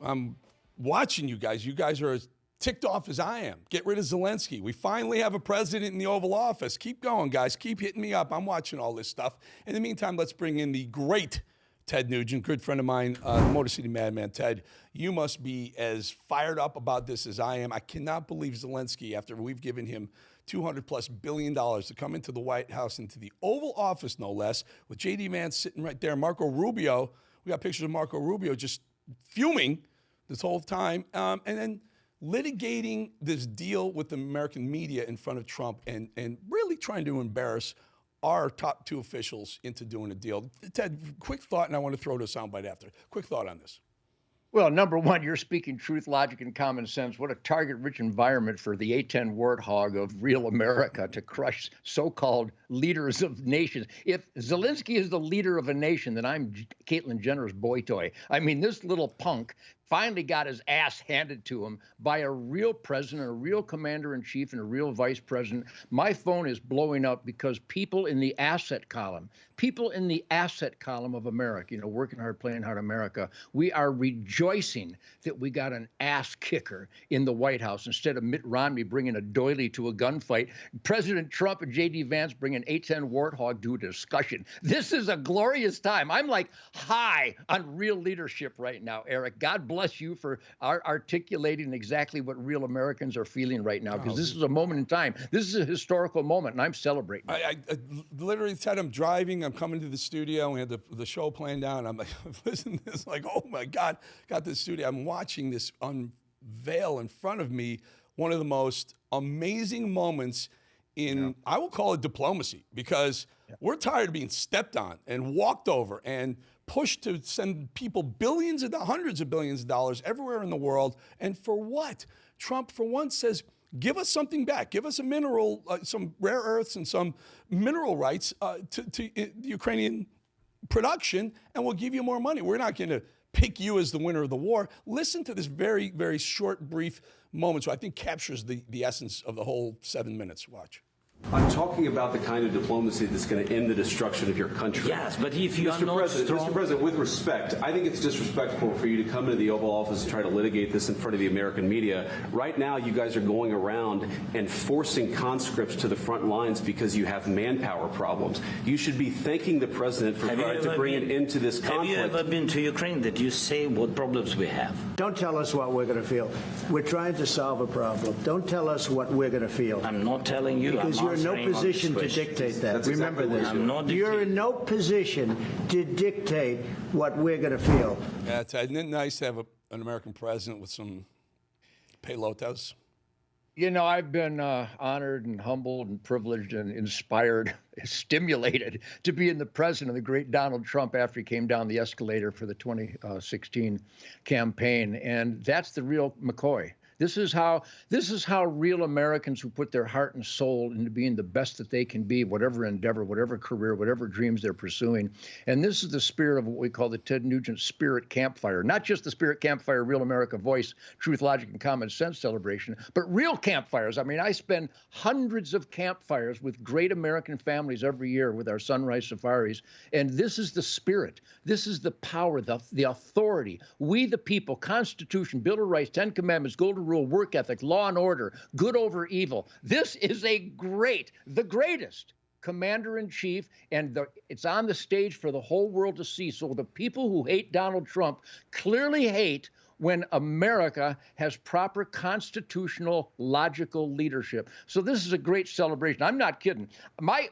I'm watching you guys. You guys are as ticked off as I am. Get rid of Zelenskyy. We finally have a president in the Oval Office. Keep going, guys. Keep hitting me up. I'm watching all this stuff. In the meantime, let's bring in the great Ted Nugent, good friend of mine, Motor City Madman. Ted, you must be as fired up about this as I am. I cannot believe Zelenskyy, after we've given him $200+ billion to come into the White House, into the Oval Office, no less, with J.D. Vance sitting right there. Marco Rubio, we got pictures of Marco Rubio just fuming this whole time, and then litigating this deal with the American media in front of Trump and really trying to embarrass our top two officials into doing a deal. Ted, quick thought, and I want to throw to a soundbite after. Quick thought on this. Well, number one, you're speaking truth, logic, and common sense. What a target-rich environment for the A-10 warthog of real America to crush so-called leaders of nations. If Zelenskyy is the leader of a nation, then I'm Caitlyn Jenner's boy toy. I mean, this little punk finally got his ass handed to him by a real president, a real commander-in-chief, and a real vice president. My phone is blowing up because people in the asset column of America, you know, working hard, playing hard America, we are rejoicing that we got an ass kicker in the White House instead of Mitt Romney bringing a doily to a gunfight. President Trump and J.D. Vance bring an A-10 warthog to a discussion. This is a glorious time. I'm like high on real leadership right now, Eric. God bless you for articulating exactly what real Americans are feeling right now, because this is a moment in time. This is a historical moment, and I'm celebrating. I literally said, I'm driving, I'm coming to the studio, we had the show planned out, and I'm like, listen to this, like, oh my God, got this studio. I'm watching this unveil in front of me, one of the most amazing moments in, I will call it diplomacy, because we're tired of being stepped on and walked over and pushed to send people billions and hundreds of billions of dollars everywhere in the world. And for what? Trump, for once, says, give us something back. Give us a mineral, some rare earths and some mineral rights to the Ukrainian production, and we'll give you more money. We're not going to pick you as the winner of the war. Listen to this very, very short, brief moment, so I think captures the essence of the whole 7 minutes. Watch. I'm talking about the kind of diplomacy that's going to end the destruction of your country. Yes, but if you are not strong... Mr. President, with respect, I think it's disrespectful for you to come into the Oval Office and try to litigate this in front of the American media. Right now, you guys are going around and forcing conscripts to the front lines because you have manpower problems. You should be thanking the President for trying to bring an end to this conflict. Have you ever been to Ukraine that you say what problems we have? Don't tell us what we're going to feel. We're trying to solve a problem. Don't tell us what we're going to feel. I'm not telling you. Because you're in no position to dictate that. That's Remember exactly this. I'm not you're in no position to dictate what we're going to feel. Yeah, isn't it nice to have an American president with some pelotas? You know, I've been honored and humbled and privileged and inspired, stimulated to be in the presence of the great Donald Trump after he came down the escalator for the 2016 campaign. And that's the real McCoy. This is how real Americans who put their heart and soul into being the best that they can be, whatever endeavor, whatever career, whatever dreams they're pursuing. And this is the spirit of what we call the Ted Nugent Spirit Campfire. Not just the Spirit Campfire, Real America Voice, Truth, Logic, and Common Sense celebration, but real campfires. I mean, I spend hundreds of campfires with great American families every year with our sunrise safaris. And this is the spirit. This is the power, the authority. We the people, Constitution, Bill of Rights, 10 Commandments, Golden Rule, work ethic, law and order, good over evil. This is the greatest commander-in-chief, and it's on the stage for the whole world to see. So the people who hate Donald Trump clearly hate when America has proper constitutional, logical leadership. So this is a great celebration. I'm not kidding.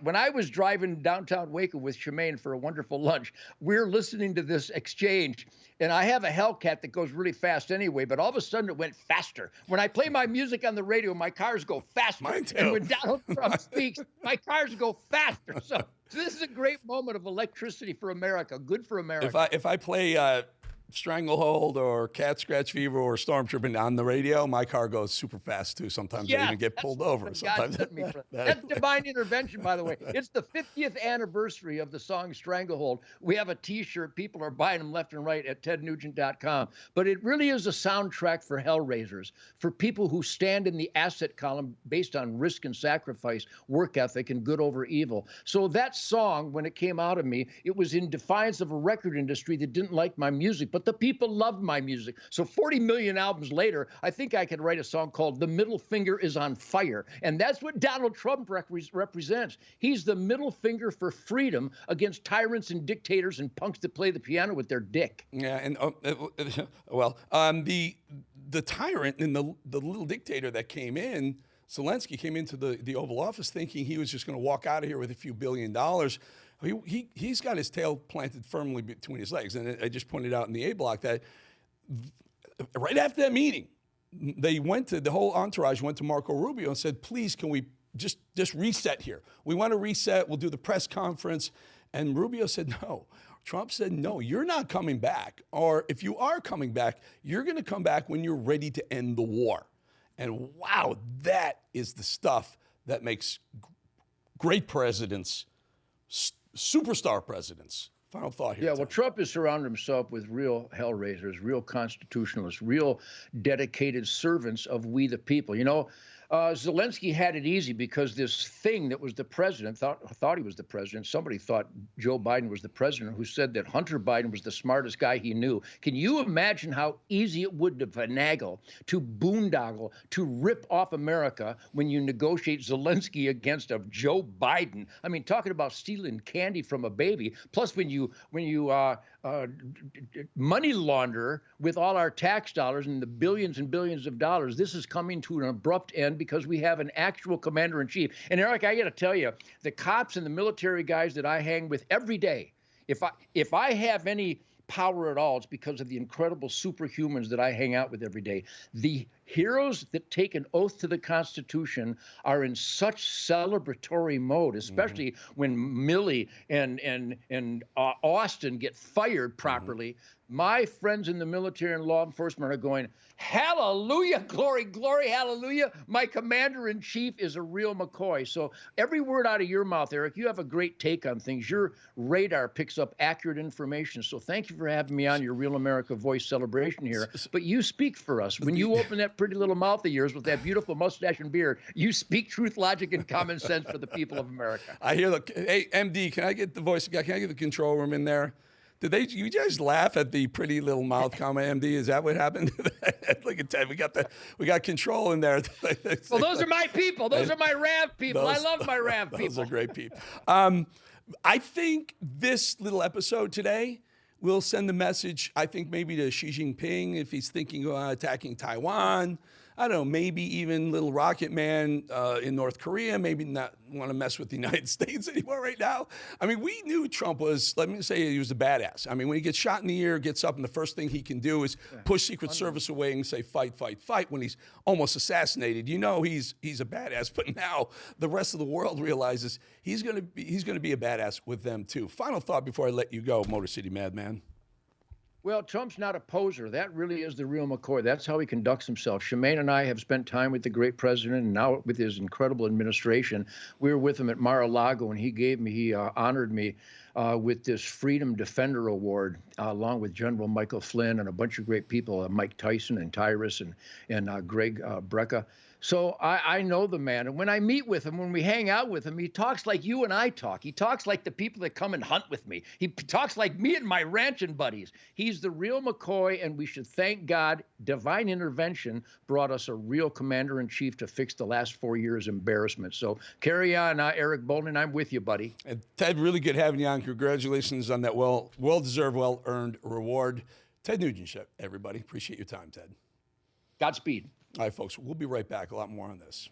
When I was driving downtown Waco with Shemaine for a wonderful lunch, we're listening to this exchange, and I have a Hellcat that goes really fast anyway, but all of a sudden it went faster. When I play my music on the radio, my cars go faster. Mine too. And when Donald Trump speaks, my cars go faster. So this is a great moment of electricity for America. Good for America. If I play Stranglehold or Cat Scratch Fever or Stormtrooper on the radio, my car goes super fast too. Sometimes I even get pulled over. Sometimes that's divine intervention, by the way. It's the 50th anniversary of the song Stranglehold. We have a T-shirt. People are buying them left and right at tednugent.com. But it really is a soundtrack for hellraisers, for people who stand in the asset column based on risk and sacrifice, work ethic, and good over evil. So that song, when it came out of me, it was in defiance of a record industry that didn't like my music. But but the people loved my music. So 40 million albums later, I think I could write a song called The Middle Finger is on Fire. And that's what Donald Trump represents. He's the middle finger for freedom against tyrants and dictators and punks that play the piano with their dick. Yeah, and the tyrant and the little dictator that came in, Zelenskyy, came into the Oval Office thinking he was just going to walk out of here with a few $1 billion. He's got his tail planted firmly between his legs. And I just pointed out in the A block that right after that meeting, the whole entourage went to Marco Rubio and said, please, can we just reset here? We want to reset. We'll do the press conference. And Rubio said no. Trump said, no, you're not coming back. Or if you are coming back, you're going to come back when you're ready to end the war. And wow, that is the stuff that makes great presidents, superstar presidents. Final thought here. Yeah, well, Trump has surrounded himself with real hellraisers, real constitutionalists, real dedicated servants of we the people. You know, Zelenskyy had it easy because this thing that was the president, thought he was the president. Somebody thought Joe Biden was the president, who said that Hunter Biden was the smartest guy he knew. Can you imagine how easy it would to finagle, to boondoggle, to rip off America when you negotiate Zelenskyy against a Joe Biden? I mean, talking about stealing candy from a baby. Plus, when you money launder with all our tax dollars and the billions and billions of dollars, this is coming to an abrupt end because we have an actual commander-in-chief. And Eric, I got to tell you, the cops and the military guys that I hang with every day, if I have any power at all, it's because of the incredible superhumans that I hang out with every day. The heroes that take an oath to the Constitution are in such celebratory mode, especially when Milley and Austin get fired properly. My friends in the military and law enforcement are going, hallelujah, glory, glory, hallelujah. My commander-in-chief is a real McCoy. So every word out of your mouth, Eric, you have a great take on things. Your radar picks up accurate information. So thank you for having me on your Real America Voice celebration here. But you speak for us. When you open that pretty little mouth of yours with that beautiful mustache and beard, you speak truth, logic, and common sense for the people of America. I hear hey, MD, can I get the voice guy? Can I get the control room in there? Did you guys laugh at the pretty little mouth comment, MD? Is that what happened? Look at Ted. We got control in there. Well, those are my people. Those are my RAV people. I love my RAV people. Those are great people. I think this little episode today will send the message, I think maybe to Xi Jinping if he's thinking of attacking Taiwan. I don't know, maybe even little Rocket Man in North Korea, maybe not want to mess with the United States anymore right now. I mean, we knew Trump was, let me say, he was a badass. I mean, when he gets shot in the ear, gets up, and the first thing he can do is push Secret Service away and say, fight, fight, fight, when he's almost assassinated. You know he's a badass, but now the rest of the world realizes he's gonna be a badass with them too. Final thought before I let you go, Motor City Madman. Well, Trump's not a poser. That really is the real McCoy. That's how he conducts himself. Shemaine and I have spent time with the great president and now with his incredible administration. We were with him at Mar-a-Lago, and he honored me with this Freedom Defender Award, along with General Michael Flynn and a bunch of great people, Mike Tyson and Tyrus and Greg Brecka. So I know the man. And when I meet with him, when we hang out with him, he talks like you and I talk. He talks like the people that come and hunt with me. He talks like me and my ranching buddies. He's the real McCoy, and we should thank God. Divine intervention brought us a real commander-in-chief to fix the last 4 years' embarrassment. So carry on, Eric Bolling. I'm with you, buddy. And Ted, really good having you on. Congratulations on that well-deserved, well-earned reward. Ted Nugent, everybody. Appreciate your time, Ted. Godspeed. All right, folks, we'll be right back. A lot more on this.